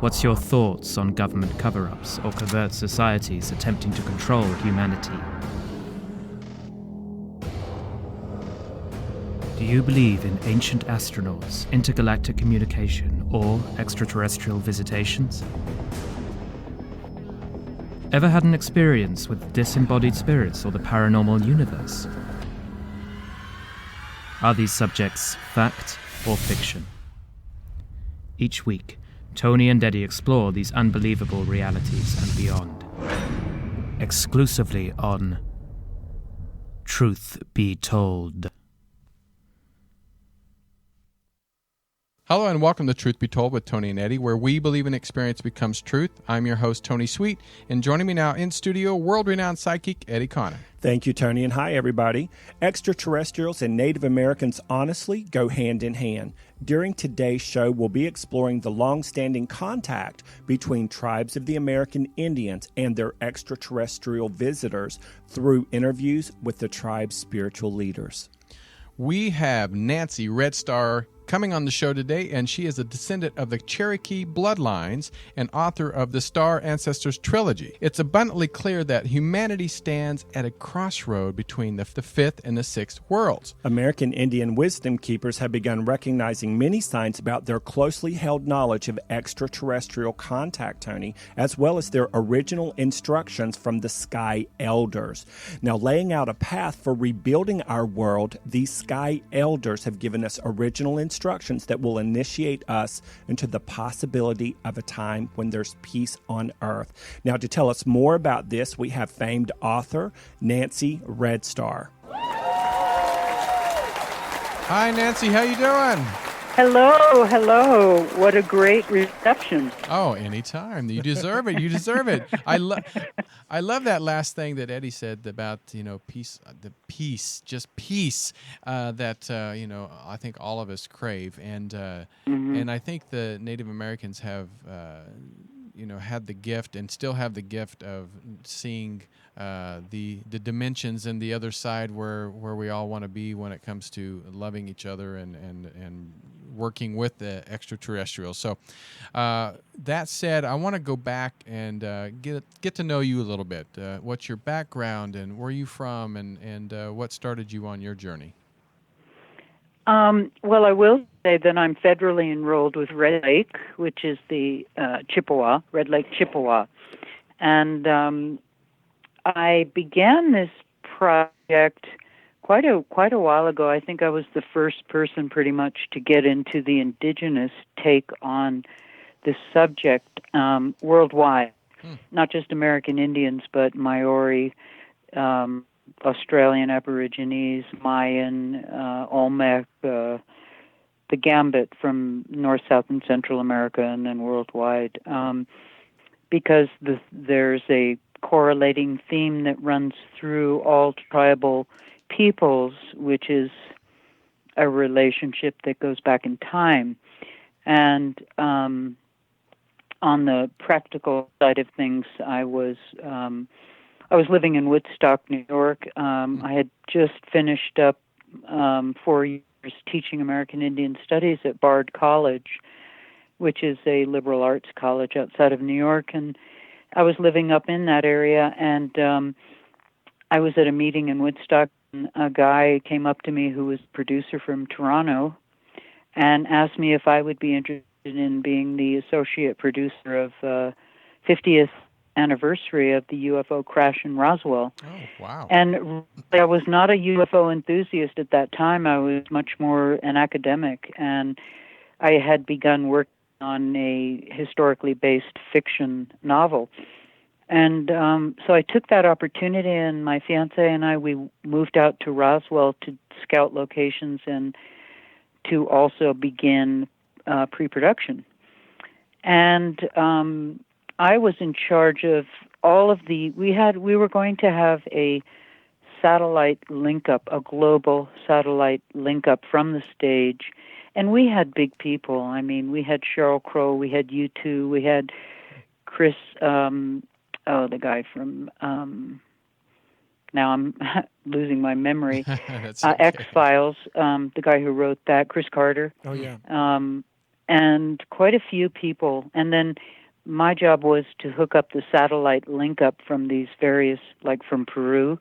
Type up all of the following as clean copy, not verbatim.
What's your thoughts on government cover-ups or covert societies attempting to control humanity? Do you believe in ancient astronauts, intergalactic communication, or extraterrestrial visitations? Ever had an experience with disembodied spirits or the paranormal universe? Are these subjects fact or fiction? Each week, Tony and Eddie explore these unbelievable realities and beyond. Exclusively on Truth Be Told. Hello and welcome to Truth Be Told with Tony and Eddie, where we believe in experience becomes truth. I'm your host, Tony Sweet, and joining me now in studio, world-renowned psychic Eddie Connor. Thank you, Tony, and hi, everybody. Extraterrestrials and Native Americans honestly go hand in hand. During today's show, we'll be exploring the long-standing contact between tribes of the American Indians and their extraterrestrial visitors through interviews with the tribe's spiritual leaders. We have Nancy Redstar coming on the show today, and she is a descendant of the Cherokee bloodlines and author of the Star Ancestors trilogy. It's abundantly clear that humanity stands at a crossroad between the fifth and the sixth worlds. American Indian wisdom keepers have begun recognizing many signs about their closely held knowledge of extraterrestrial contact, Tony, as well as their original instructions from the Sky Elders. Now, laying out a path for rebuilding our world, these Sky Elders have given us original instructions that will initiate us into the possibility of a time when there's peace on Earth. Now, to tell us more about this, we have famed author Nancy Redstar. Hi, Nancy. How you doing? Hello. What a great reception. Oh, anytime. You deserve it. You deserve it. I love that last thing that Eddie said about, peace, just peace that, I think all of us crave. And and I think the Native Americans have, had the gift and still have the gift of seeing the dimensions and the other side where we all want to be when it comes to loving each other and working with the extraterrestrials. So that said, I want to go back and get to know you a little bit. What's your background and where are you from and what started you on your journey? Well, I will say that I'm federally enrolled with Red Lake, which is the Red Lake Chippewa. And I began this project quite a while ago. I think I was the first person pretty much to get into the Indigenous take on this subject worldwide, not just American Indians, but Maori, Australian Aborigines, Mayan, Olmec, the gambit from North, South, and Central America, and then worldwide, because there's a correlating theme that runs through all tribal peoples, which is a relationship that goes back in time. And on the practical side of things, I was living in Woodstock, New York. I had just finished up 4 years teaching American Indian Studies at Bard College, which is a liberal arts college outside of New York. And I was living up in that area, and I was at a meeting in Woodstock, and a guy came up to me who was a producer from Toronto and asked me if I would be interested in being the associate producer of 50th anniversary of the UFO crash in Roswell. Oh, wow. And I was not a UFO enthusiast at that time. I was much more an academic, and I had begun working on a historically based fiction novel. And so I took that opportunity, and my fiancé and I, we moved out to Roswell to scout locations and to also begin pre-production. And I was in charge of all of we were going to have a satellite link-up, a global satellite link-up from the stage. And we had big people. I mean, we had Sheryl Crow, we had U2, we had Chris, the guy from, now I'm losing my memory, That's okay. X-Files, the guy who wrote that, Chris Carter. Oh, yeah. and quite a few people. And then my job was to hook up the satellite link up from these various, like from Peru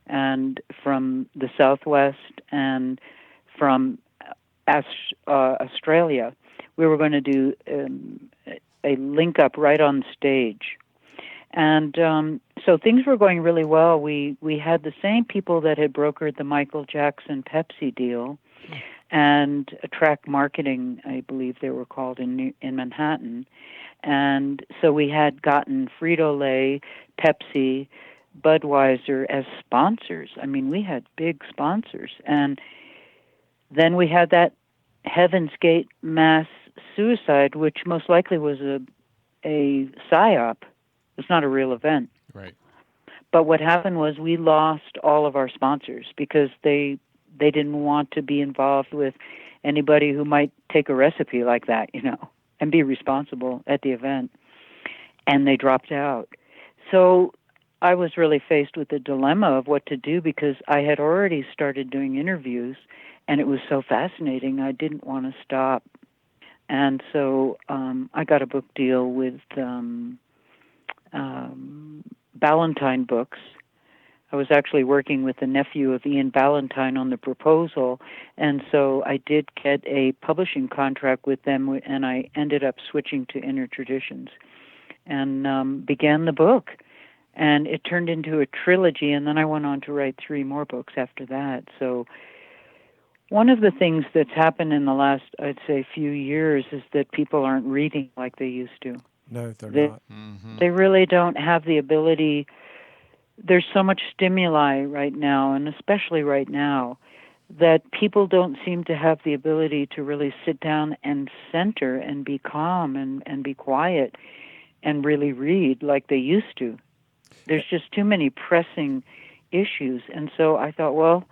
and from the Southwest and from Australia. We were going to do a link up right on stage. And so things were going really well. We had the same people that had brokered the Michael Jackson Pepsi deal and Track Marketing, I believe they were called, in Manhattan. And so we had gotten Frito-Lay, Pepsi, Budweiser as sponsors. I mean, we had big sponsors. And then we had that Heaven's Gate mass suicide, which most likely was a psyop. It's not a real event. Right. But what happened was we lost all of our sponsors because they didn't want to be involved with anybody who might take a recipe like that, and be responsible at the event. And they dropped out. So I was really faced with the dilemma of what to do because I had already started doing interviews and it was so fascinating I didn't want to stop. And so I got a book deal with Ballantine Books. I was actually working with the nephew of Ian Ballantine on the proposal, and so I did get a publishing contract with them, and I ended up switching to Inner Traditions and began the book. And it turned into a trilogy, and then I went on to write 3 more books after that. So one of the things that's happened in the last, I'd say, few years is that people aren't reading like they used to. No, they're not. They really don't have the ability. There's so much stimuli right now, and especially right now, that people don't seem to have the ability to really sit down and center and be calm and be quiet and really read like they used to. There's just too many pressing issues. And so I thought, well,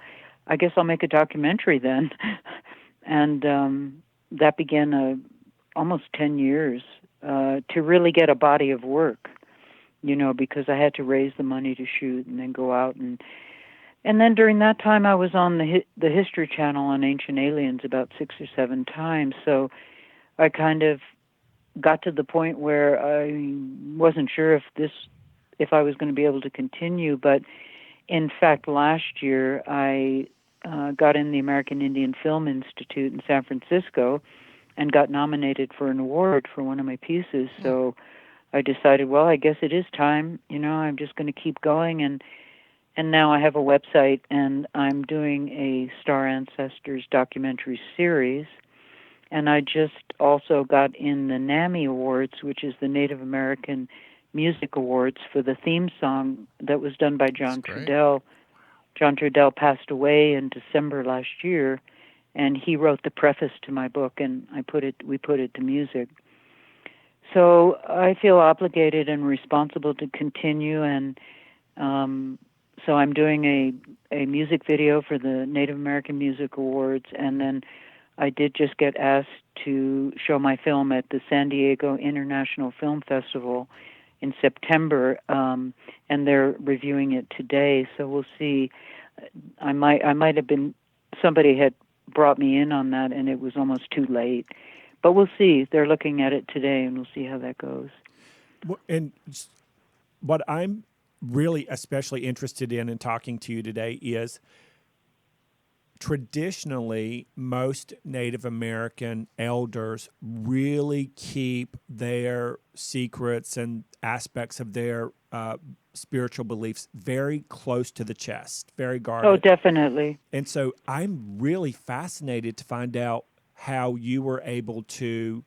I guess I'll make a documentary then. And that began almost 10 years to really get a body of work, because I had to raise the money to shoot and then go out. And then during that time, I was on the History Channel on Ancient Aliens about 6 or 7 times. So I kind of got to the point where I wasn't sure if I was going to be able to continue. But in fact, last year, I got in the American Indian Film Institute in San Francisco and got nominated for an award for one of my pieces. So I decided, well, I guess it is time. I'm just going to keep going. And now I have a website, and I'm doing a Star Ancestors documentary series. And I just also got in the NAMI Awards, which is the Native American Music Awards, for the theme song that was done by John Trudell. John Trudell passed away in December last year, and he wrote the preface to my book, and we put it to music. So I feel obligated and responsible to continue, and so I'm doing a music video for the Native American Music Awards, and then I did just get asked to show my film at the San Diego International Film Festival in September, and they're reviewing it today. So we'll see. I might have been, somebody had brought me in on that, and it was almost too late. But we'll see. They're looking at it today, and we'll see how that goes. And what I'm really especially interested in talking to you today is, traditionally, most Native American elders really keep their secrets and aspects of their spiritual beliefs very close to the chest, very guarded. Oh, definitely. And so I'm really fascinated to find out how you were able to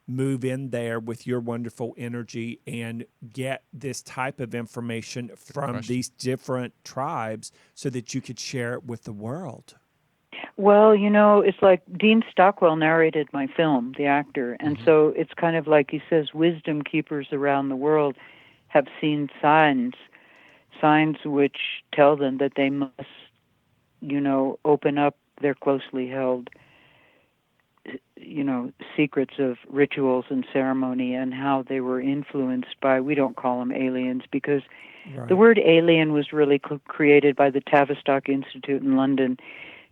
move in there with your wonderful energy and get this type of information from these different tribes so that you could share it with the world. Well, it's like Dean Stockwell narrated my film, the actor, and so it's kind of like he says, wisdom keepers around the world have seen signs which tell them that they must, open up their closely held, secrets of rituals and ceremony and how they were influenced by, we don't call them aliens because the word alien was really created by the Tavistock Institute in London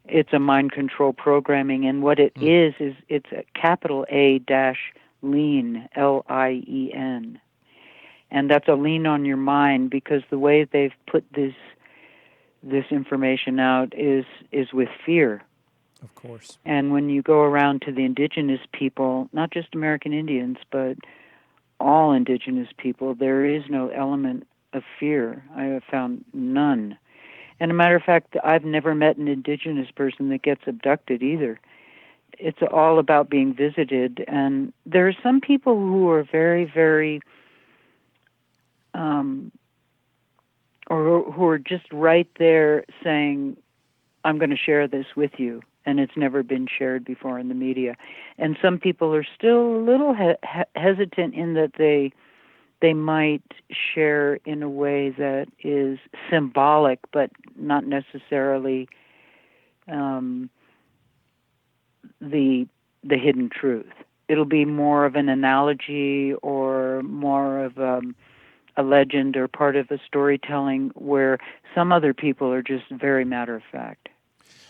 It's a mind control programming, and what it is it's a capital A dash lean, LIEN. And that's a lean on your mind, because the way they've put this information out is with fear. Of course. And when you go around to the indigenous people, not just American Indians, but all indigenous people, there is no element of fear. I have found none. And a matter of fact, I've never met an indigenous person that gets abducted either. It's all about being visited. And there are some people who are very, very, or who are just right there saying, I'm going to share this with you. And it's never been shared before in the media. And some people are still a little hesitant in that they might share in a way that is symbolic, but not necessarily the hidden truth. It'll be more of an analogy or more of a legend or part of a storytelling, where some other people are just very matter of fact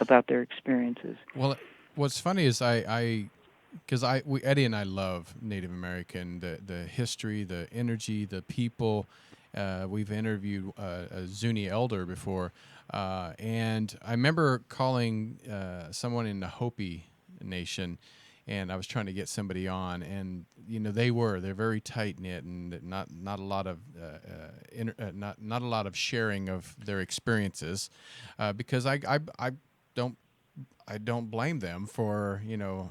about their experiences. Well, what's funny is because Eddie and I love Native American, the history, the energy, the people. We've interviewed a Zuni elder before, and I remember calling someone in the Hopi Nation, and I was trying to get somebody on, and they're very tight knit, and not a lot of not a lot of sharing of their experiences, because I don't blame them for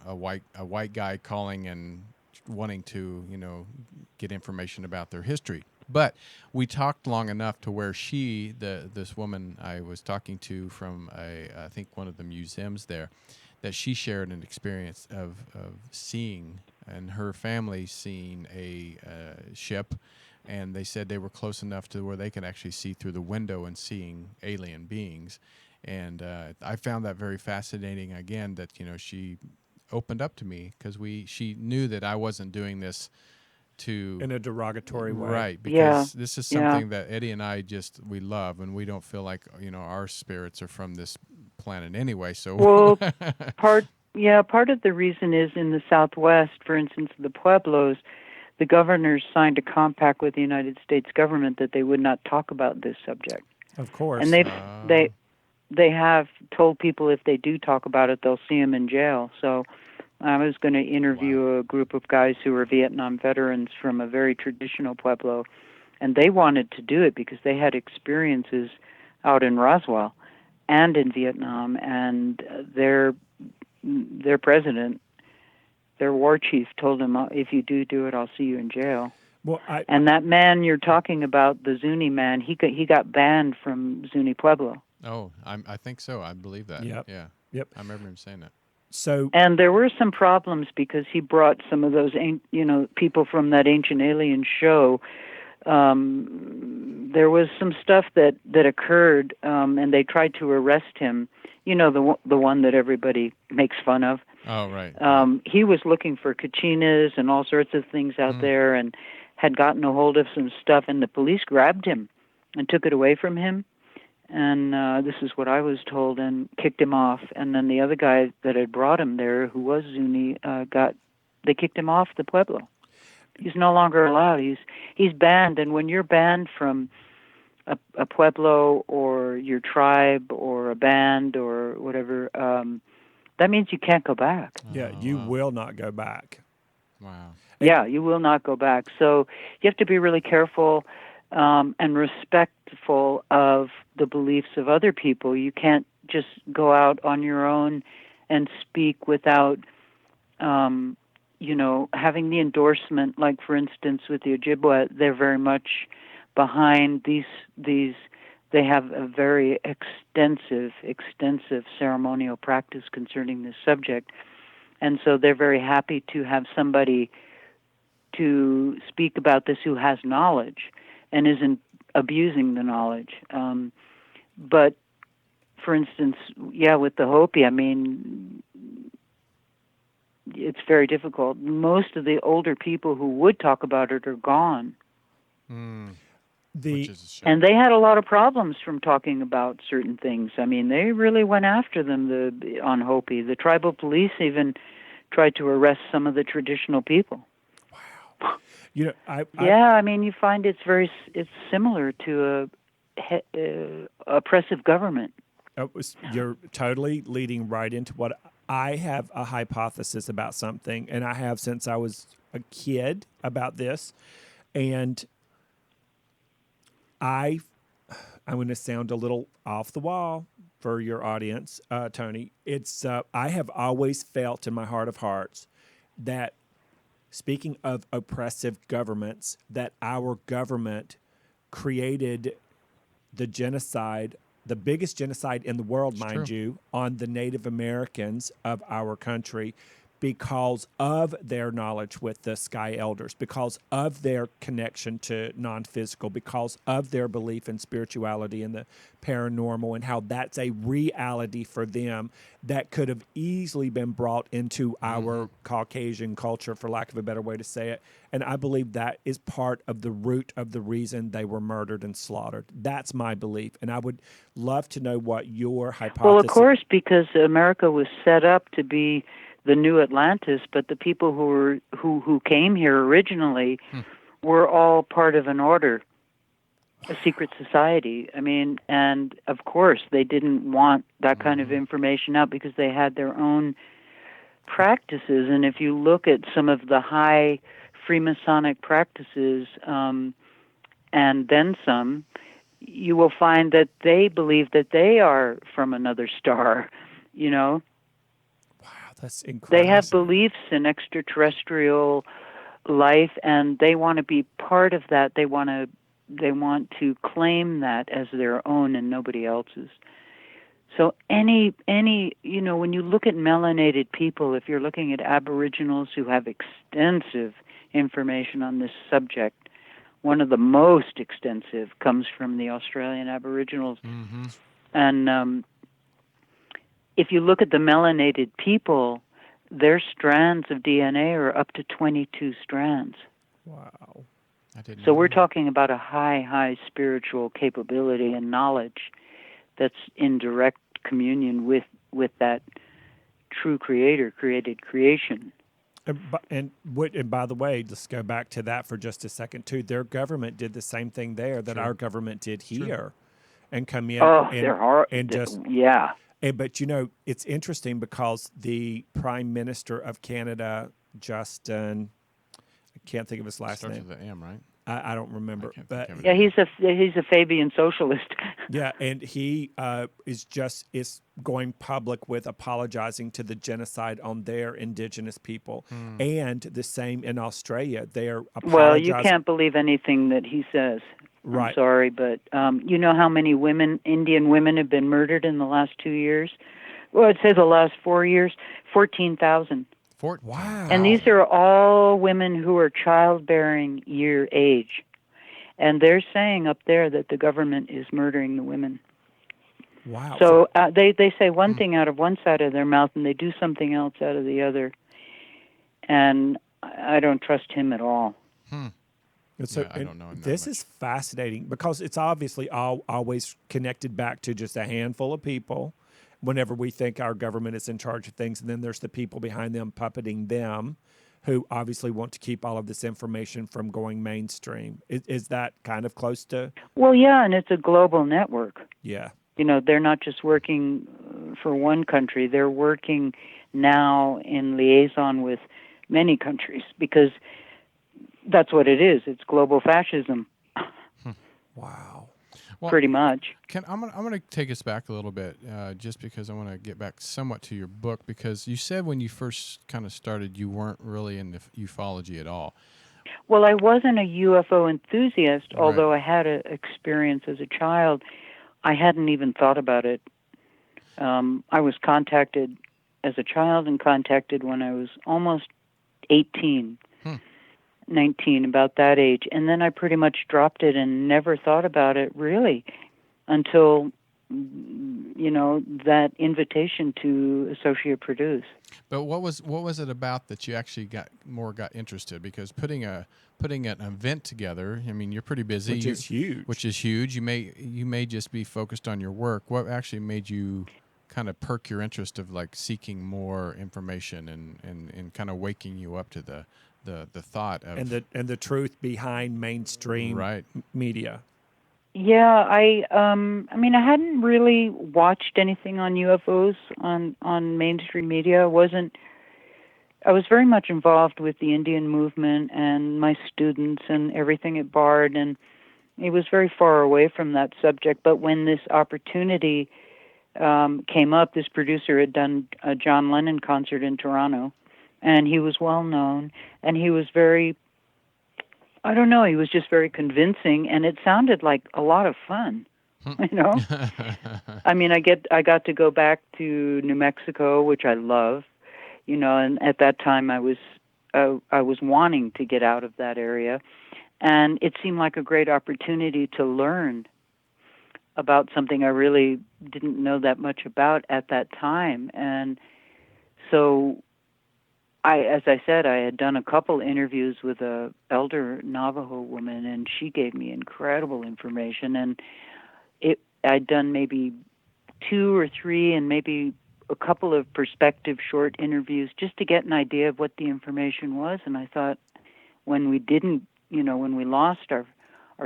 a white guy calling and wanting to get information about their history. But we talked long enough to where this woman I was talking to from I think one of the museums there, that she shared an experience of seeing, and her family seeing a ship, and they said they were close enough to where they could actually see through the window and seeing alien beings. And I found that very fascinating. Again, that she opened up to me, because she knew that I wasn't doing this in a derogatory way, right? Because this is something that Eddie and I we love, and we don't feel like our spirits are from this planet anyway. So part of the reason is in the Southwest, for instance, the Pueblos, the governors signed a compact with the United States government that they would not talk about this subject. Of course, and they have told people if they do talk about it, they'll see them in jail. So I was going to interview a group of guys who were Vietnam veterans from a very traditional Pueblo, and they wanted to do it because they had experiences out in Roswell and in Vietnam, and their president, their war chief, told them, if you do it, I'll see you in jail. Well, and that man you're talking about, the Zuni man, he got banned from Zuni Pueblo. Oh, I think so. I believe that. Yep. Yeah. Yep. I remember him saying that. And there were some problems because he brought some of those, people from that Ancient Alien show. There was some stuff that occurred, and they tried to arrest him. The one that everybody makes fun of. Oh, right. He was looking for kachinas and all sorts of things out there, and had gotten a hold of some stuff, and the police grabbed him and took it away from him. And this is what I was told, and kicked him off. And then the other guy that had brought him there, who was Zuni, they kicked him off the Pueblo. He's no longer allowed. He's banned. And when you're banned from a Pueblo or your tribe or a band or whatever, that means you can't go back. Yeah, you will not go back. Wow. Yeah, you will not go back. So you have to be really careful and respectful of the beliefs of other people. You can't just go out on your own and speak without, having the endorsement. Like, for instance, with the Ojibwa, they're very much behind these. They have a very extensive ceremonial practice concerning this subject, and so they're very happy to have somebody to speak about this who has knowledge and isn't abusing the knowledge. But, for instance, with the Hopi, it's very difficult. Most of the older people who would talk about it are gone. which is a shame. And they had a lot of problems from talking about certain things. I mean, they really went after them on Hopi. The tribal police even tried to arrest some of the traditional people. Wow. You know, I mean, you find it's similar to a oppressive government. You're totally leading right into what I have a hypothesis about something, and I have since I was a kid about this. And I'm going to sound a little off the wall for your audience, Tony. It's I have always felt in my heart of hearts that, speaking of oppressive governments, that our government created the genocide, the biggest genocide in the world, mind you, on the Native Americans of our country, because of their knowledge with the Sky Elders, because of their connection to non-physical, because of their belief in spirituality and the paranormal, and how that's a reality for them that could have easily been brought into our Caucasian culture, for lack of a better way to say it. And I believe that is part of the root of the reason they were murdered and slaughtered. That's my belief. And I would love to know what your hypothesis... Well, of course, because America was set up to be the new Atlantis, but the people who came here originally were all part of an order, a secret society. I mean, and of course they didn't want that kind of information out because they had their own practices. And if you look at some of the high Freemasonic practices, and then some, you will find that they believe that they are from another star, you know. That's incredible. They have beliefs in extraterrestrial life, and they want to be part of that. They want to claim that as their own and nobody else's. So any you know, when you look at melanated people, if you're looking at Aboriginals who have extensive information on this subject, one of the most extensive comes from the Australian Aboriginals, and if you look at the melanated people, their strands of DNA are up to 22 strands. Wow. So we're talking about a high spiritual capability and knowledge that's in direct communion with that true creator created creation. And by the way, let's go back to that for just a second, too. Their government did the same thing there that our government did here. And come in they're hard. And just... Yeah. But, you know, it's interesting because the Prime Minister of Canada, Justin, I can't think of his last name. Starts with an M, right? I don't remember. But yeah, he's a Fabian socialist. Yeah, and he is going public with apologizing to the genocide on their Indigenous people. And the same in Australia. They're apologizing. Well, you can't believe anything that he says. Right. I'm sorry, but you know how many Indian women have been murdered in the last 2 years? Well, it says the last 4 years, 14,000. Wow. And these are all women who are childbearing year age. And they're saying up there that the government is murdering the women. Wow. So they say one thing out of one side of their mouth and they do something else out of the other. And I don't trust him at all. So, I don't know. This is fascinating because it's obviously always connected back to just a handful of people whenever we think our government is in charge of things. And then there's the people behind them puppeting them who obviously want to keep all of this information from going mainstream. Is that kind of close to? Well, yeah, and it's a global network. Yeah. You know, they're not just working for one country. They're working now in liaison with many countries because that's what it is. It's global fascism. Wow. Well, pretty much. I'm gonna take us back a little bit, just because I want to get back somewhat to your book, because you said when you first kind of started, you weren't really into ufology at all. Well, I wasn't a UFO enthusiast, although I had an experience as a child. I hadn't even thought about it. I was contacted as a child and contacted when I was almost 18. 19, about that age. And then I pretty much dropped it and never thought about it really until that invitation to associate produce. But what was it about that you actually got interested? Because putting an event together, I mean, you're pretty busy, Which is huge. Which is huge. You may just be focused on your work. What actually made you kind of perk your interest of like seeking more information and kind of waking you up to the thought of and the truth behind mainstream media? Yeah, I mean, I hadn't really watched anything on UFOs on mainstream media. I was very much involved with the Indian movement and my students and everything at Bard, and it was very far away from that subject. But when this opportunity came up, this producer had done a John Lennon concert in Toronto, and he was well known, and he was very, I don't know, he was just very convincing, and it sounded like a lot of fun, I mean, I got to go back to New Mexico, which I love, and at that time I was wanting to get out of that area, and it seemed like a great opportunity to learn about something I really didn't know that much about at that time. And so as I said, I had done a couple interviews with a elder Navajo woman, and she gave me incredible information. And I'd done maybe 2 or 3 and maybe a couple of perspective short interviews just to get an idea of what the information was. And I thought, when we lost our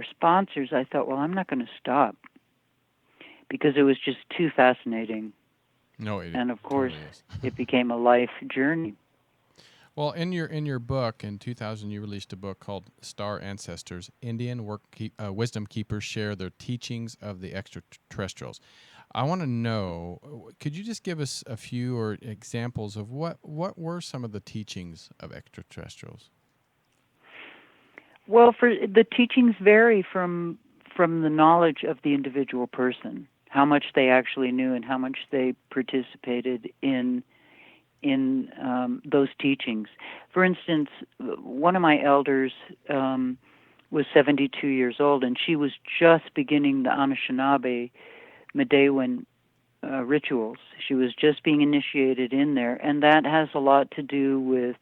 sponsors, I thought, well, I'm not going to stop, because it was just too fascinating. And of course, totally it became a life journey. Well, in your book in 2000, you released a book called Star Ancestors: Indian Wisdom Keepers Share Their Teachings of the Extraterrestrials. I want to know, could you just give us a few or examples of what were some of the teachings of extraterrestrials? Well, for the teachings vary from the knowledge of the individual person, how much they actually knew and how much they participated in those teachings. For instance, one of my elders was 72 years old, and she was just beginning the Anishinaabe Medewan rituals. She was just being initiated in there, and that has a lot to do with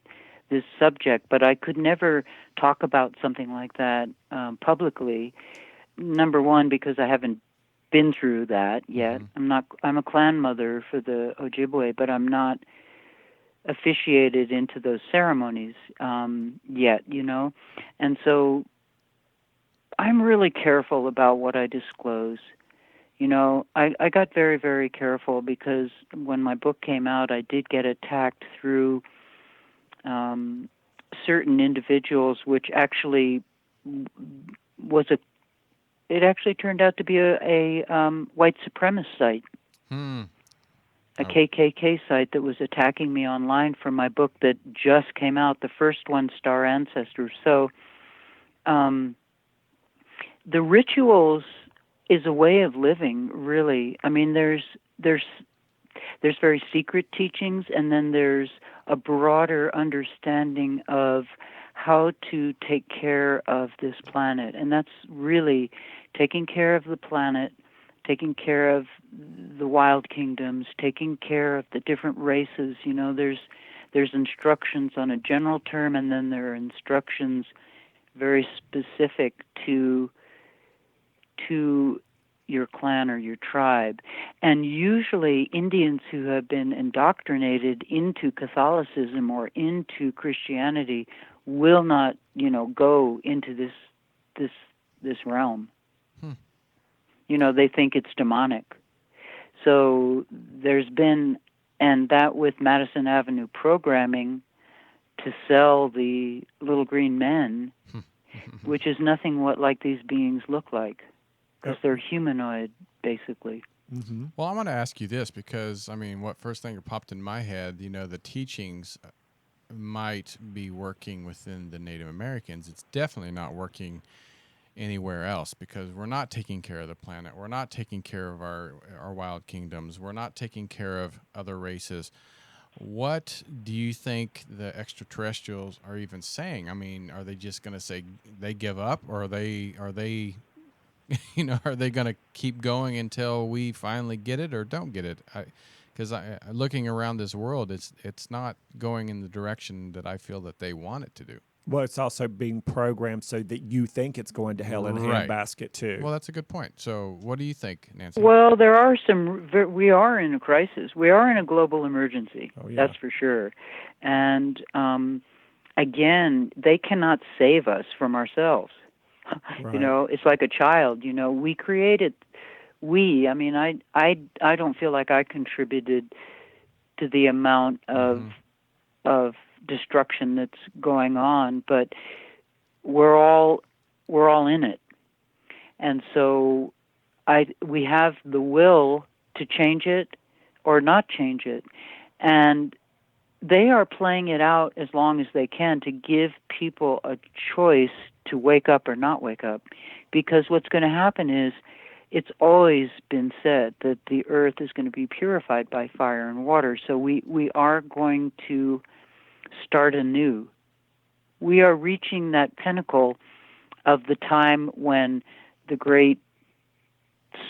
this subject, but I could never talk about something like that publicly. Number one, because I haven't been through that yet. Mm-hmm. I'm a clan mother for the Ojibwe, but I'm not officiated into those ceremonies yet, and so I'm really careful about what I disclose. I got very, very careful, because when my book came out, I did get attacked through certain individuals, which actually it actually turned out to be a white supremacist site. A KKK site that was attacking me online for my book that just came out, the first one, Star Ancestors. So the rituals is a way of living, really. I mean, there's very secret teachings, and then there's a broader understanding of how to take care of this planet. And that's really taking care of the planet, taking care of the wild kingdoms, taking care of the different races. There's instructions on a general term, and then there are instructions very specific to your clan or your tribe. And usually Indians who have been indoctrinated into Catholicism or into Christianity will not, go into this realm. They think it's demonic. So there's been, and that with Madison Avenue programming to sell the little green men, which is nothing like these beings look like, because they're humanoid, basically. Mm-hmm. Well, I want to ask you this, because, what first thing that popped in my head, the teachings might be working within the Native Americans. It's definitely not working anywhere else, because we're not taking care of the planet. We're not taking care of our wild kingdoms. We're not taking care of other races. What do you think the extraterrestrials are even saying? Are they just going to say they give up, or are they are they going to keep going until we finally get it or don't get it? Because looking around this world, it's not going in the direction that I feel that they want it to do. Well, it's also being programmed so that you think it's going to hell in a Right. handbasket too. Well, that's a good point. So what do you think, Nancy? Well, there are we are in a crisis. We are in a global emergency. Oh, yeah. That's for sure. And again, they cannot save us from ourselves. Right. It's like a child. We created. I mean, I don't feel like I contributed to the amount of destruction that's going on, but we're all in it, and so we have the will to change it or not change it, and they are playing it out as long as they can to give people a choice to wake up or not wake up, because what's going to happen is, it's always been said that the earth is going to be purified by fire and water, so we are going to start anew. We are reaching that pinnacle of the time when the great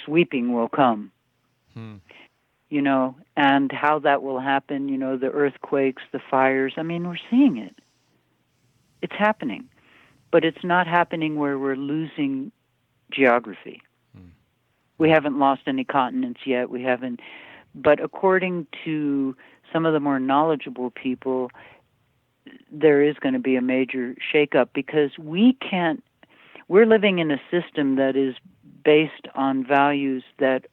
sweeping will come. And how that will happen, the earthquakes, the fires. I mean, we're seeing it. It's happening. But it's not happening where we're losing geography. We haven't lost any continents yet. We haven't. But according to some of the more knowledgeable people, there is going to be a major shakeup, because we're living in a system that is based on values that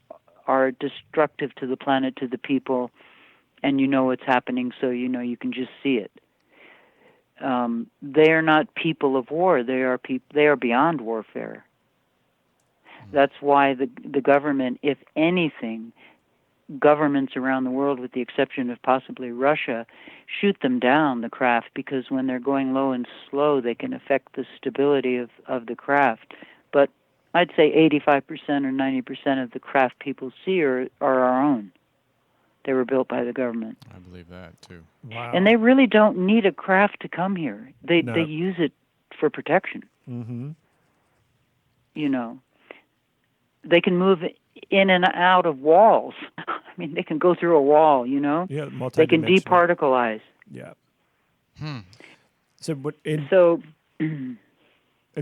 are destructive to the planet, to the people, and what's happening, so you can just see it. They are not people of war. They are beyond warfare. That's why the government, if anything, governments around the world, with the exception of possibly Russia, shoot them down, the craft, because when they're going low and slow, they can affect the stability of the craft. But I'd say 85% or 90% of the craft people see are our own. They were built by the government. I believe that, too. Wow. And they really don't need a craft to come here. They use it for protection. Mm-hmm. They can move in and out of walls. I mean, they can go through a wall, Yeah, They can multidimensional. departicleize. Yeah.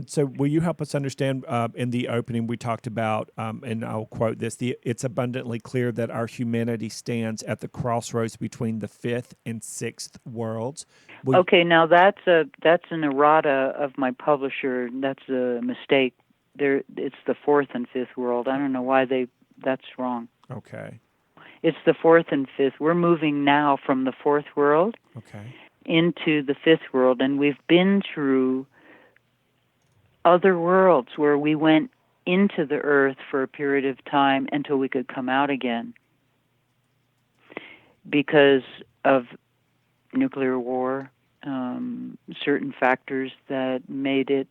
So will you help us understand, in the opening we talked about, and I'll quote this, it's abundantly clear that our humanity stands at the crossroads between the fifth and sixth worlds. Okay, now that's an errata of my publisher. That's a mistake. It's the fourth and fifth world. I don't know why that's wrong. Okay. It's the fourth and fifth. We're moving now from the fourth world into the fifth world, and we've been through other worlds where we went into the earth for a period of time until we could come out again because of nuclear war, certain factors that made it,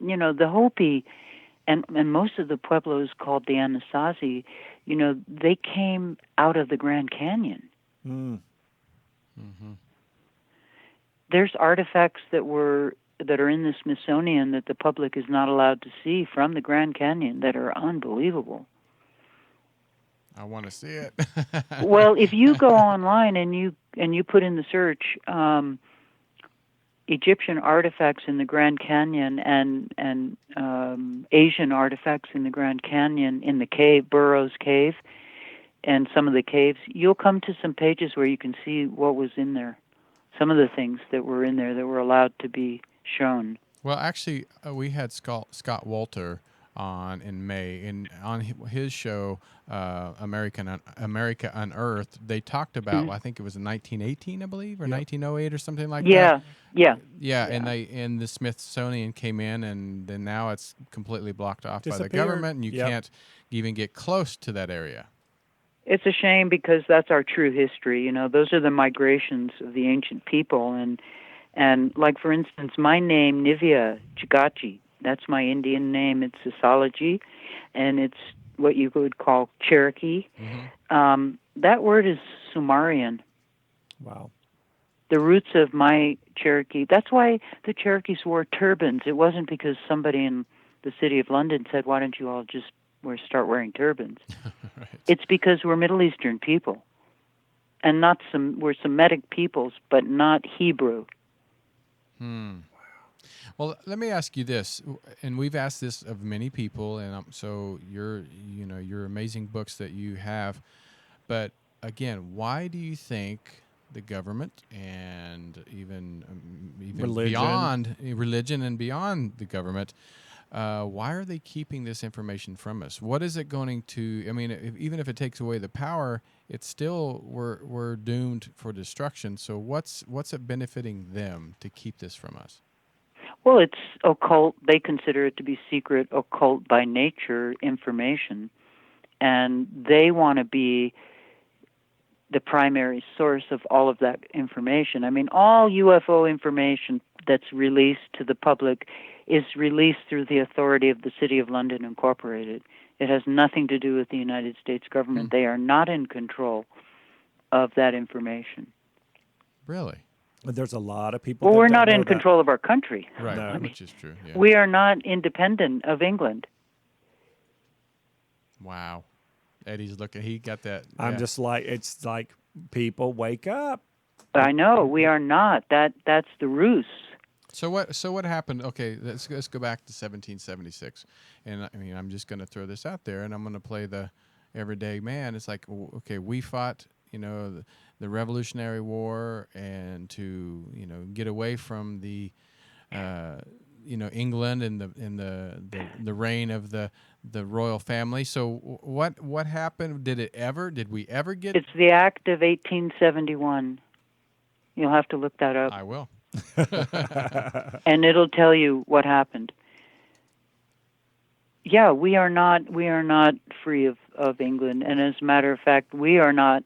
the Hopi and most of the Pueblos called the Anasazi, they came out of the Grand Canyon. There's artifacts that are in the Smithsonian that the public is not allowed to see from the Grand Canyon that are unbelievable. I want to see it. Well, if you go online and you put in the search Egyptian artifacts in the Grand Canyon and Asian artifacts in the Grand Canyon, in the cave, Burroughs Cave, and some of the caves, you'll come to some pages where you can see what was in there. Some of the things that were in there that were allowed to be shown. Well, actually, we had Scott Walter on in May, and on his show, America Unearthed, they talked about, I think it was in 1918, I believe, or 1908 or something like that. Yeah. And the Smithsonian came in, and then now it's completely blocked off by the Disappeared. government, and you can't even get close to that area. It's a shame because that's our true history. Those are the migrations of the ancient people, and like, for instance, my name, Nivea Chagachi, that's my Indian name. It's Sisology, and it's what you would call Cherokee. That word is Sumerian. Wow. The roots of my Cherokee, that's why the Cherokees wore turbans. It wasn't because somebody in the City of London said, why don't you all just start wearing turbans? Right. It's because we're Middle Eastern people. And we're Semitic peoples, but not Hebrew. Well, let me ask you this, and we've asked this of many people, and so your amazing books that you have, but again, why do you think the government and even Religion. beyond religion and beyond the government, why are they keeping this information from us? What is it going to? I mean, even if it takes away the power, it's still we're doomed for destruction. So what's it benefiting them to keep this from us? Well, it's occult. They consider it to be secret, occult by nature information, and they want to be the primary source of all of that information. I mean, all UFO information that's released to the public is released through the authority of the City of London Incorporated. It has nothing to do with the United States government. They are not in control of that information. Really? But there's a lot of people. Well, that we're don't not know in that. control of our country. Right, No. which is true. Yeah. We are not independent of England. Wow. Eddie's looking. He got that. I'm yeah. just like, it's like, people wake up. I know we are not. That's the ruse. So what happened? Okay, let's go back to 1776, and I mean I'm just going to throw this out there, and I'm going to play the everyday man. It's like, okay, we fought, the Revolutionary War, and to get away from the England and the reign of the royal family. So what happened? Did we ever get? It's the Act of 1871. You'll have to look that up. I will. And it'll tell you what happened. Yeah, we are not free of England, and as a matter of fact, we are not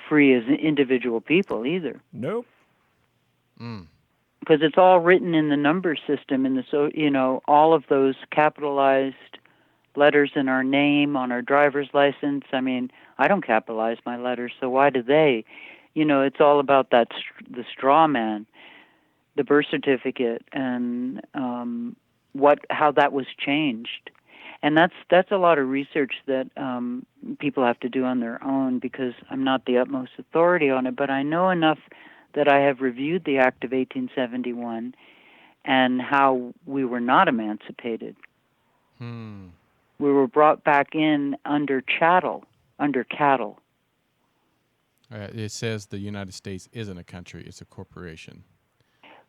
free as individual people either. Nope. Because it's all written in the number system, all of those capitalized letters in our name, on our driver's license. I mean, I don't capitalize my letters, so why do they? It's all about the straw man, the birth certificate, and how that was changed. And that's a lot of research that people have to do on their own, because I'm not the utmost authority on it, but I know enough that I have reviewed the Act of 1871 and how we were not emancipated. We were brought back in under cattle. It says the United States isn't a country; it's a corporation.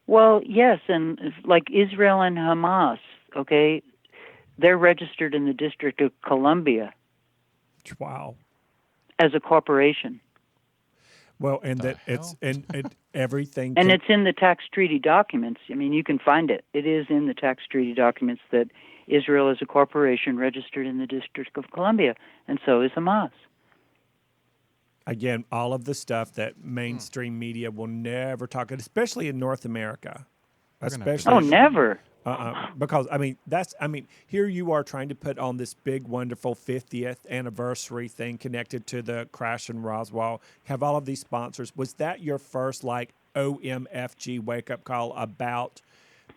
Well, yes, and like Israel and Hamas, okay, they're registered in the District of Columbia Wow. as a corporation. Well, and that it's and everything. And it's in the tax treaty documents. I mean, you can find it. It is in the tax treaty documents that Israel is a corporation registered in the District of Columbia, and so is Hamas. Again, all of the stuff that mainstream media will never talk about, especially in North America. Especially. Oh, never. Because here you are trying to put on this big, wonderful 50th anniversary thing connected to the crash in Roswell. Have all of these sponsors. Was that your first OMFG wake up call about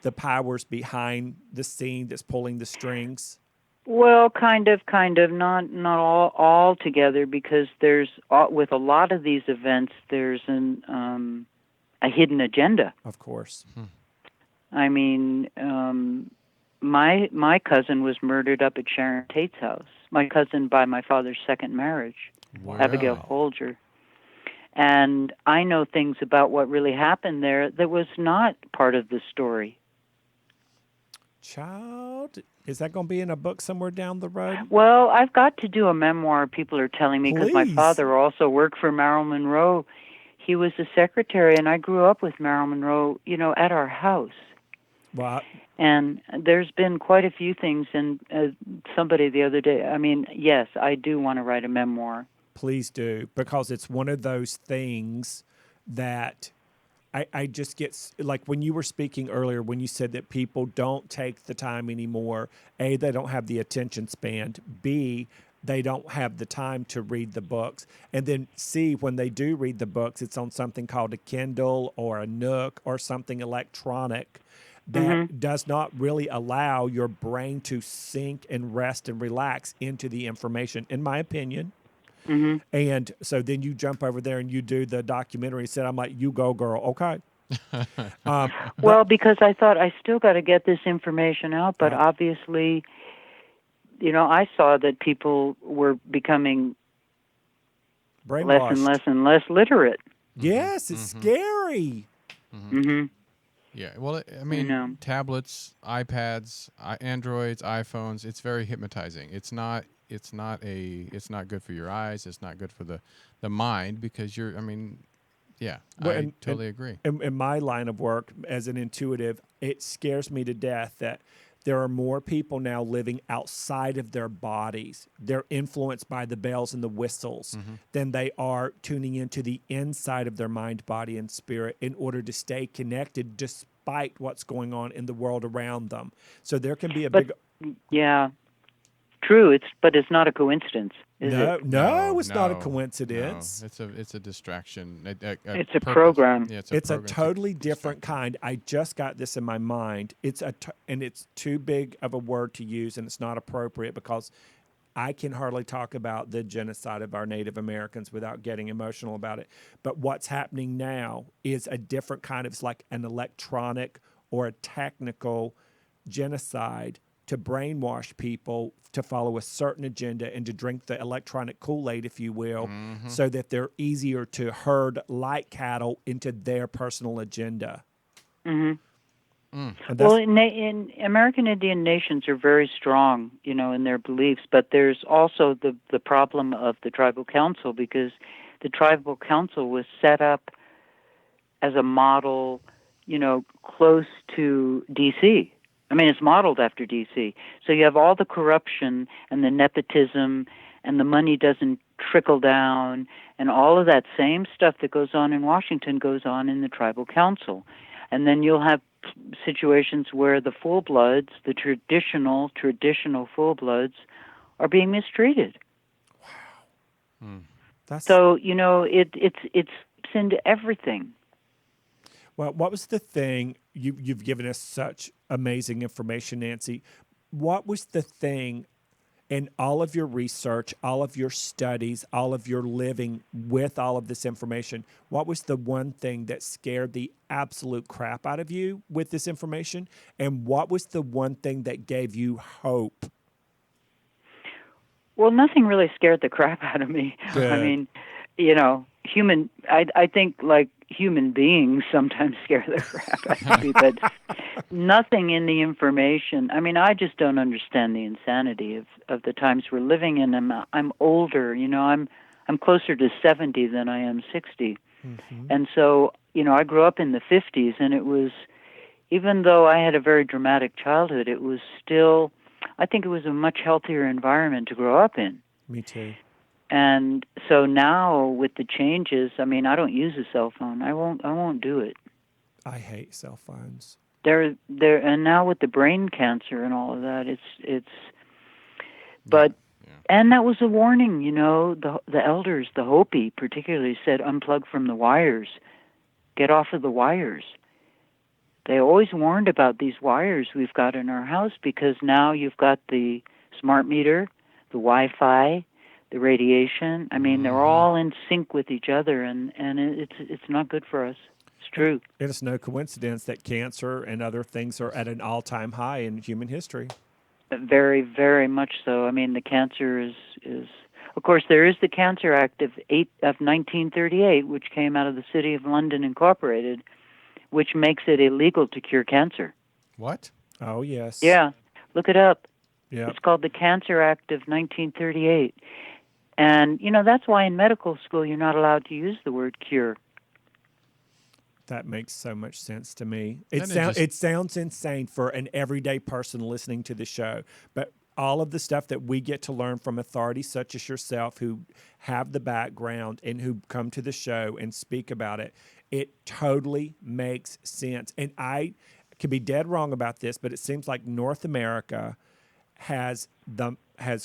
the powers behind the scene that's pulling the strings? Well, kind of, not all together, because there's with a lot of these events there's a hidden agenda. Of course. I mean, my cousin was murdered up at Sharon Tate's house. My cousin by my father's second marriage, Wow. Abigail Holger. And I know things about what really happened there that was not part of the story. Child, is that going to be in a book somewhere down the road? Well, I've got to do a memoir, people are telling me, because my Please. father also worked for Marilyn Monroe. He was the secretary, and I grew up with Marilyn Monroe, at our house. Well, And there's been quite a few things, and somebody the other day, yes, I do want to write a memoir. please do, because it's one of those things that I just get, like when you were speaking earlier, when you said that people don't take the time anymore, A, they don't have the attention span, B, they don't have the time to read the books, and then C, when they do read the books, it's on something called a Kindle or a Nook or something electronic. that does not really allow your brain to sink and rest and relax into the information, in my opinion. And so then you jump over there and you do the documentary and said, I'm like, you go, girl. Okay. Well, because I thought I still got to get this information out, but obviously, I saw that people were becoming less and less and less literate. Yes, it's scary. Yeah, well, I mean, tablets, iPads, Androids, iPhones, it's very hypnotizing. It's not good for your eyes. It's not good for the mind because I totally agree. In my line of work as an intuitive, it scares me to death that there are more people now living outside of their bodies. They're influenced by the bells and the whistles than they are tuning into the inside of their mind, body, and spirit in order to stay connected despite what's going on in the world around them. So there can be big... Yeah, true. But it's not a coincidence, is it? No, it's not a coincidence. No. It's a distraction. It's a program. Yeah, it's a totally different kind. I just got this in my mind. And it's too big of a word to use, and it's not appropriate because I can hardly talk about the genocide of our Native Americans without getting emotional about it. But what's happening now is a different kind of, it's like an electronic or a technical genocide to brainwash people to follow a certain agenda and to drink the electronic Kool-Aid, if you will, so that they're easier to herd like cattle into their personal agenda. Well, in American Indian nations are very strong, in their beliefs, but there's also the problem of the tribal council, because the tribal council was set up as a model, close to D.C. I mean, it's modeled after D.C. So you have all the corruption and the nepotism, and the money doesn't trickle down, and all of that same stuff that goes on in Washington goes on in the tribal council. And then you'll have situations where the full-bloods, the traditional full-bloods, are being mistreated. Wow. So, it's into everything. Well, what was the thing, you've given us such amazing information, Nancy. What was the thing in all of your research, all of your studies, all of your living with all of this information, what was the one thing that scared the absolute crap out of you with this information? And what was the one thing that gave you hope? Well, nothing really scared the crap out of me. Good. I mean, I think like human beings sometimes scare the crap out of me, but nothing in the information. I mean, I just don't understand the insanity of the times we're living in. I'm older, I'm closer to 70 than I am 60. And so, I grew up in the 50s, and it was, even though I had a very dramatic childhood, it was still, I think it was a much healthier environment to grow up in. Me too. And so now with the changes, I mean, I don't use a cell phone. I won't do it. I hate cell phones. And now with the brain cancer and all of that, and that was a warning, the elders, the Hopi particularly said, unplug from the wires, get off of the wires. They always warned about these wires we've got in our house, because now you've got the smart meter, the Wi-Fi, the radiation. I mean, they're all in sync with each other, and it's not good for us. It's true. It is no coincidence that cancer and other things are at an all-time high in human history. Very, very much so. I mean, the cancer is of course, there is the Cancer Act of 1938, which came out of the City of London Incorporated, which makes it illegal to cure cancer. What? Oh, yes. Yeah, look it up. Yeah. It's called the Cancer Act of 1938. And, that's why in medical school you're not allowed to use the word cure. That makes so much sense to me. It sounds insane for an everyday person listening to the show, but all of the stuff that we get to learn from authorities such as yourself who have the background and who come to the show and speak about it, it totally makes sense. And I could be dead wrong about this, but it seems like North America has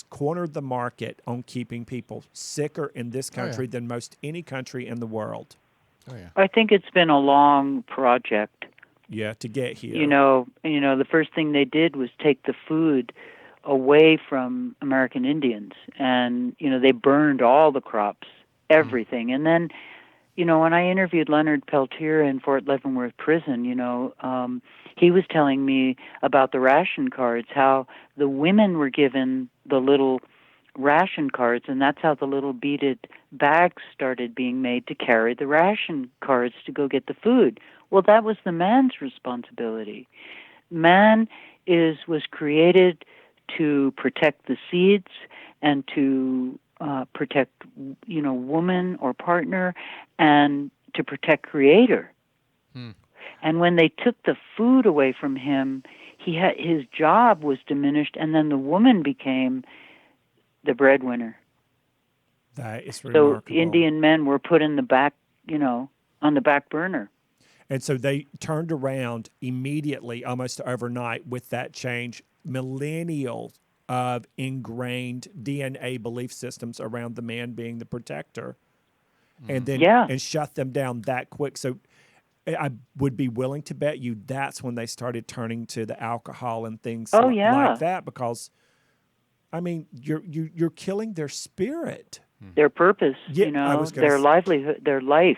cornered the market on keeping people sicker in this country than most any country in the world. Oh, yeah. I think it's been a long project, Yeah, to get here. The first thing they did was take the food away from American Indians, and they burned all the crops, everything. And then, when I interviewed Leonard Peltier in Fort Leavenworth Prison, he was telling me about the ration cards, how the women were given the little ration cards, and that's how the little beaded bags started being made to carry the ration cards to go get the food. Well, that was the man's responsibility. Man was created to protect the seeds and to protect, woman or partner, and to protect Creator. And when they took the food away from him, his job was diminished, and then the woman became the breadwinner. That is remarkable. So Indian men were put in the back, on the back burner. And so they turned around immediately, almost overnight, with that change, millennial of ingrained DNA belief systems around the man being the protector, and then and shut them down that quick. So I would be willing to bet you that's when they started turning to the alcohol and things like that, because, I mean, you're killing their spirit, their purpose, their livelihood, their life.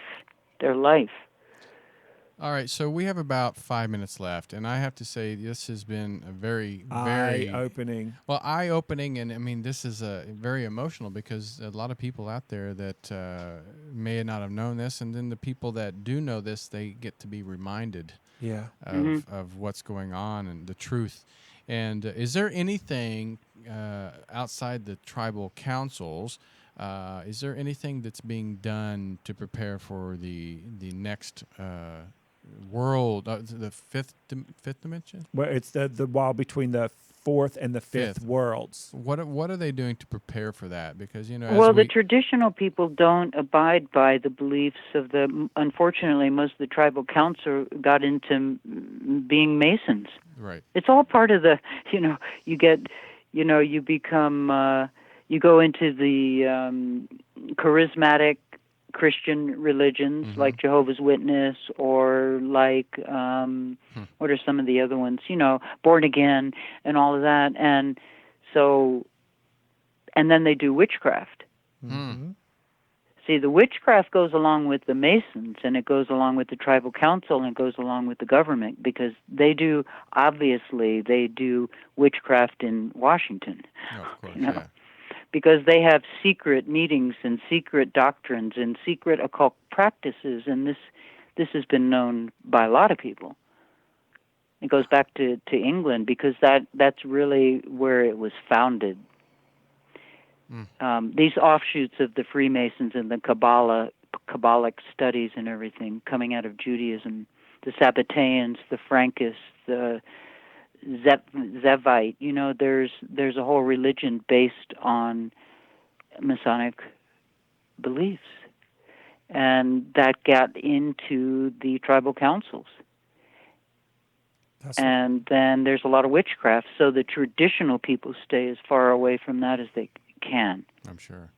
All right, so we have about 5 minutes left, and I have to say this has been a very eye-opening. Well, eye-opening, and I mean this is very emotional, because a lot of people out there that may not have known this, and then the people that do know this, they get to be reminded of what's going on and the truth. And is there anything outside the tribal councils? Is there anything that's being done to prepare for the next world, the fifth dimension? Well, it's the wall between the fourth and the fifth worlds. What are they doing to prepare for that? Because the traditional people don't abide by the beliefs of unfortunately, most of the tribal council got into being Masons. Right. It's all part of the you become you go into the charismatic Christian religions like Jehovah's Witness, or like what are some of the other ones? Born Again and all of that, and then they do witchcraft. See, the witchcraft goes along with the Masons, and it goes along with the tribal council, and it goes along with the government, because they do witchcraft in Washington. Oh, of course, Because they have secret meetings and secret doctrines and secret occult practices, and this has been known by a lot of people. It goes back to England, because that's really where it was founded. These offshoots of the Freemasons and the Kabbalic studies and everything coming out of Judaism, the Sabbateans, the Frankists, the Zevite, there's a whole religion based on Masonic beliefs, and that got into the tribal councils. And then there's a lot of witchcraft, so the traditional people stay as far away from that as they can. I'm sure.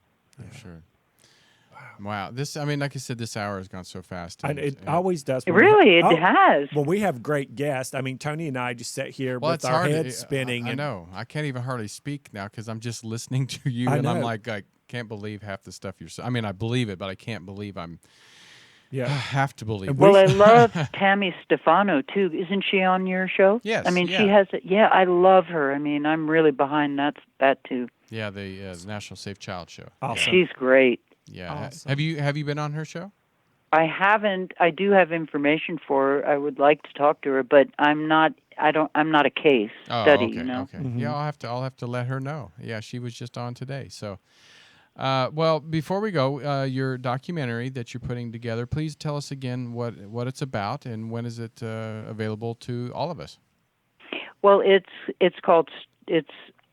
Wow. This, I mean, like I said, this hour has gone so fast. And it always does. It has. Well, we have great guests. I mean, Tony and I just sit here with our heads spinning. I know. I can't even hardly speak now, because I'm just listening to you, and I'm like, I can't believe half the stuff you're saying. I mean, I believe it, but I can't believe I have to believe it. Well, I love Tammy Stefano, too. Isn't she on your show? Yes. I mean, she has it. Yeah, I love her. I mean, I'm really behind that too. Yeah, the National Safe Child Show. Awesome. She's great. Yeah. Awesome. Have you been on her show? I haven't. I do have information for her. I would like to talk to her, but I'm not a case study. Okay, okay. Mm-hmm. Yeah, I'll have to let her know. Yeah, she was just on today. So, well, before we go, your documentary that you're putting together, please tell us again what it's about, and when is it available to all of us? Well, it's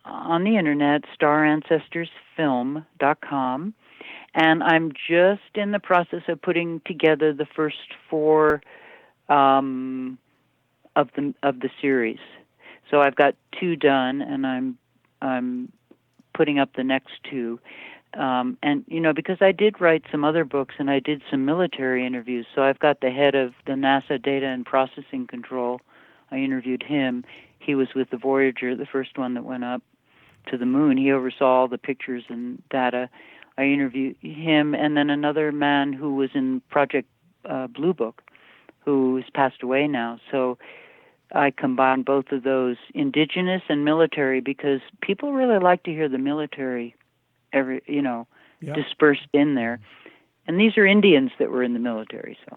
on the internet, starancestorsfilm.com, and I'm just in the process of putting together the first 4 of the series. So I've got 2 done, and I'm putting up the next 2. And, because I did write some other books and I did some military interviews, so I've got the head of the NASA Data and Processing Control. I interviewed him. He was with the Voyager, the first one that went up to the moon. He oversaw all the pictures and data. I interviewed him, and then another man who was in Project Blue Book, who has passed away now. So I combined both of those, indigenous and military, because people really like to hear the military dispersed in there. And these are Indians that were in the military, so.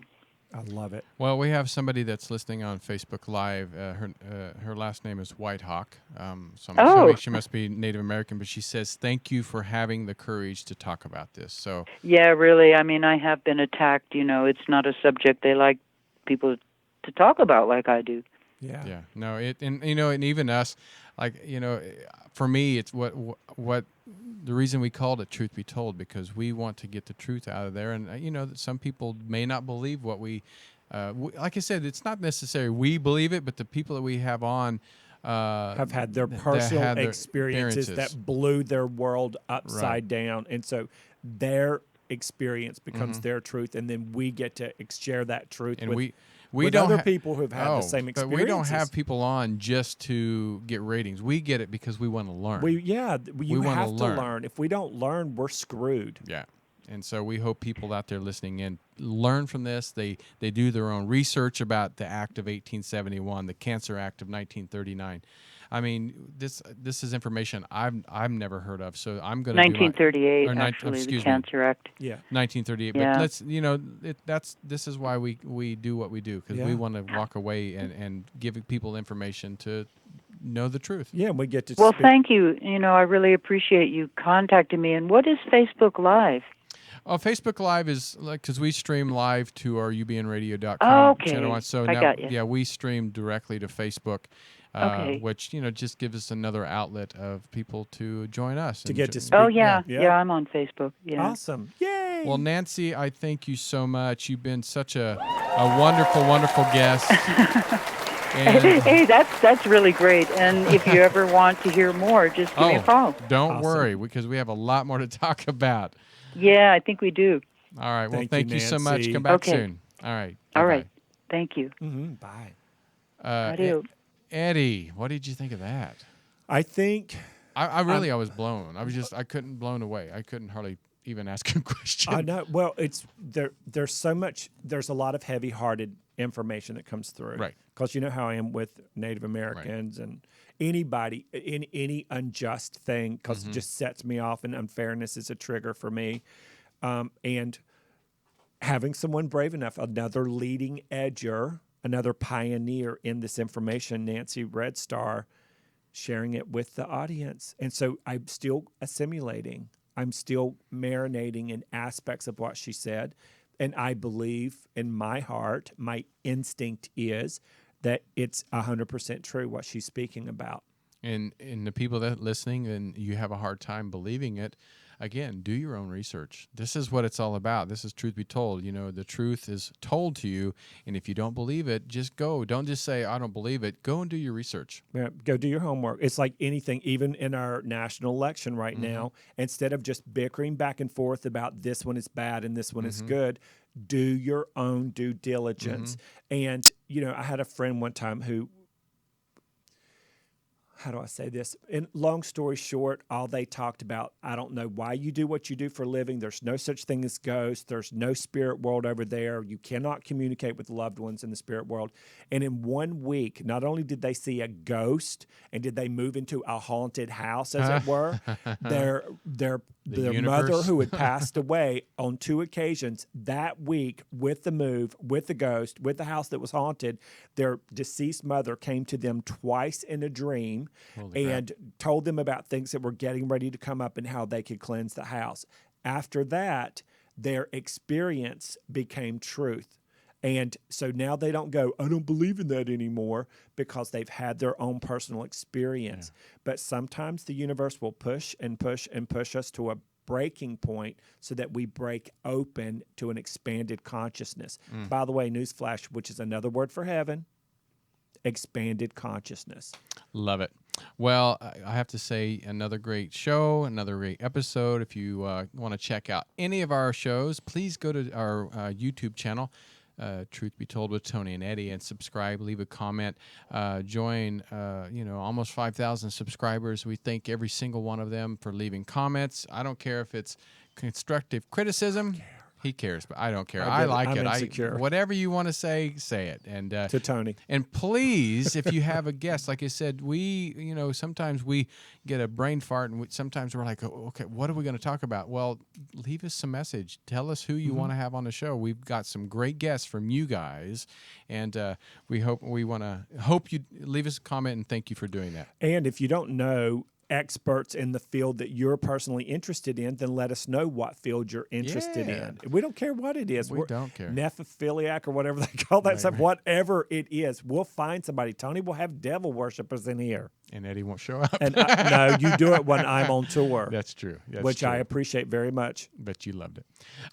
I love it. Well, we have somebody that's listening on Facebook Live. Her last name is Whitehawk. So I'm assuming she must be Native American, but she says, thank you for having the courage to talk about this. So yeah, really. I mean, I have been attacked. It's not a subject they like people to talk about like I do. Yeah. Yeah. No, and even us, for me, it's what the reason we called it Truth Be Told, because we want to get the truth out of there. And, that some people may not believe what we like I said, it's not necessary we believe it, but the people that we have on have had their personal experiences that blew their world upside down. And so their experience becomes their truth, and then we get to share that truth with other people who've had the same experiences. But we don't have people on just to get ratings. We get it because we want to learn. You have to learn. If we don't learn, we're screwed. Yeah. And so we hope people out there listening in learn from this. They do their own research about the Act of 1871, the Cancer Act of 1939. I mean, this is information I've never heard of. So I'm going to 1938 actually, the Cancer Act. Yeah, 1938. Yeah. But this is why we do what we do, because we want to walk away and give people information to know the truth. Yeah, we get to. Well, thank you. I really appreciate you contacting me. And what is Facebook Live? Oh, Facebook Live is because we stream live to our ubnradio.com channel. So I got you. Yeah, we stream directly to Facebook. Which just gives us another outlet of people to join us to get to speak. Oh yeah, I'm on Facebook. Yeah, awesome, yay! Well, Nancy, I thank you so much. You've been such a wonderful, wonderful guest. Hey, that's really great. And if you ever want to hear more, just give me a call. Don't worry, because we have a lot more to talk about. Yeah, I think we do. All right. Well, thank you so much. Come back soon. All right. All right. Thank you. Mm-hmm. Bye. Adieu. Eddie, what did you think of that? I think I was blown. I couldn't blown away. I couldn't hardly even ask a question. I know. Well, there's so much. There's a lot of heavy-hearted information that comes through. Right. Because you know how I am with Native Americans and anybody in any unjust thing, because it just sets me off, and unfairness is a trigger for me. And having someone brave enough, another leading edger, another pioneer in this information, Nancy Redstar, sharing it with the audience. And so I'm still assimilating. I'm still marinating in aspects of what she said. And I believe in my heart, my instinct is that it's 100% true what she's speaking about. And the people that are listening and you have a hard time believing it, again, do your own research. This is what it's all about. This is Truth Be Told. The truth is told to you, and if you don't believe it, just go. Don't just say, I don't believe it. Go and do your research. Yeah, go do your homework. It's like anything, even in our national election right now, instead of just bickering back and forth about this one is bad and this one is good, do your own due diligence. And, I had a friend one time who, how do I say this? In long story short, all they talked about, I don't know why you do what you do for a living. There's no such thing as ghosts. There's no spirit world over there. You cannot communicate with loved ones in the spirit world. And in 1 week, not only did they see a ghost and did they move into a haunted house, as it were, their mother, who had passed away on 2 occasions that week, with the move, with the ghost, with the house that was haunted, their deceased mother came to them twice in a dream and told them about things that were getting ready to come up and how they could cleanse the house. After that, their experience became truth. And so now they don't go, I don't believe in that anymore, because they've had their own personal experience. Yeah. But sometimes the universe will push and push and push us to a breaking point so that we break open to an expanded consciousness. By the way, newsflash, which is another word for heaven, expanded consciousness. Love it. Well, I have to say, another great show, another great episode. If you want to check out any of our shows, please go to our YouTube channel, Truth Be Told with Tony and Eddie, and subscribe, leave a comment, join, almost 5,000 subscribers. We thank every single one of them for leaving comments. I don't care if it's constructive criticism. He cares, but I don't care. I like it. Insecure. Whatever you want to say it. And to Tony. And please, if you have a guest, like I said, sometimes we get a brain fart, and sometimes we're like, oh, okay, what are we going to talk about? Well, leave us some message. Tell us who you want to have on the show. We've got some great guests from you guys, and we hope you leave us a comment, and thank you for doing that. And if you don't know experts in the field that you're personally interested in, then let us know what field you're interested in. We don't care what it is. We don't care. Nephophiliac or whatever they call that stuff, whatever it is, we'll find somebody. Tony will have devil worshippers in here. And Eddie won't show up. And no, you do it when I'm on tour. That's true. Which I appreciate very much. Bet you loved it.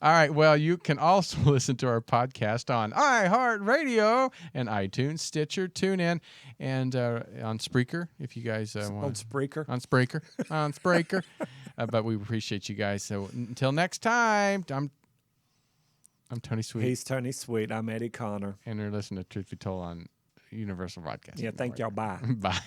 All right. Well, you can also listen to our podcast on iHeartRadio and iTunes, Stitcher, TuneIn, and on Spreaker, if you guys want. On Spreaker? On Spreaker. But we appreciate you guys. So until next time, I'm Tony Sweet. He's Tony Sweet. I'm Eddie Connor. And you're listening to Truth Be Told on Universal Broadcasting. Yeah, thank y'all. Bye. Bye.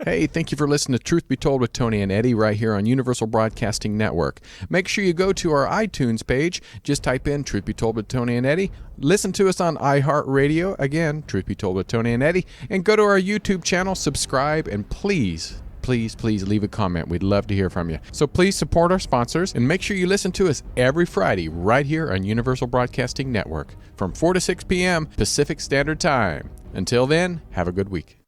Hey, thank you for listening to Truth Be Told with Tony and Eddie right here on Universal Broadcasting Network. Make sure you go to our iTunes page. Just type in Truth Be Told with Tony and Eddie. Listen to us on iHeartRadio. Again, Truth Be Told with Tony and Eddie. And go to our YouTube channel, subscribe, and please leave a comment. We'd love to hear from you. So please support our sponsors and make sure you listen to us every Friday right here on Universal Broadcasting Network from 4 to 6 p.m. Pacific Standard Time. Until then, have a good week.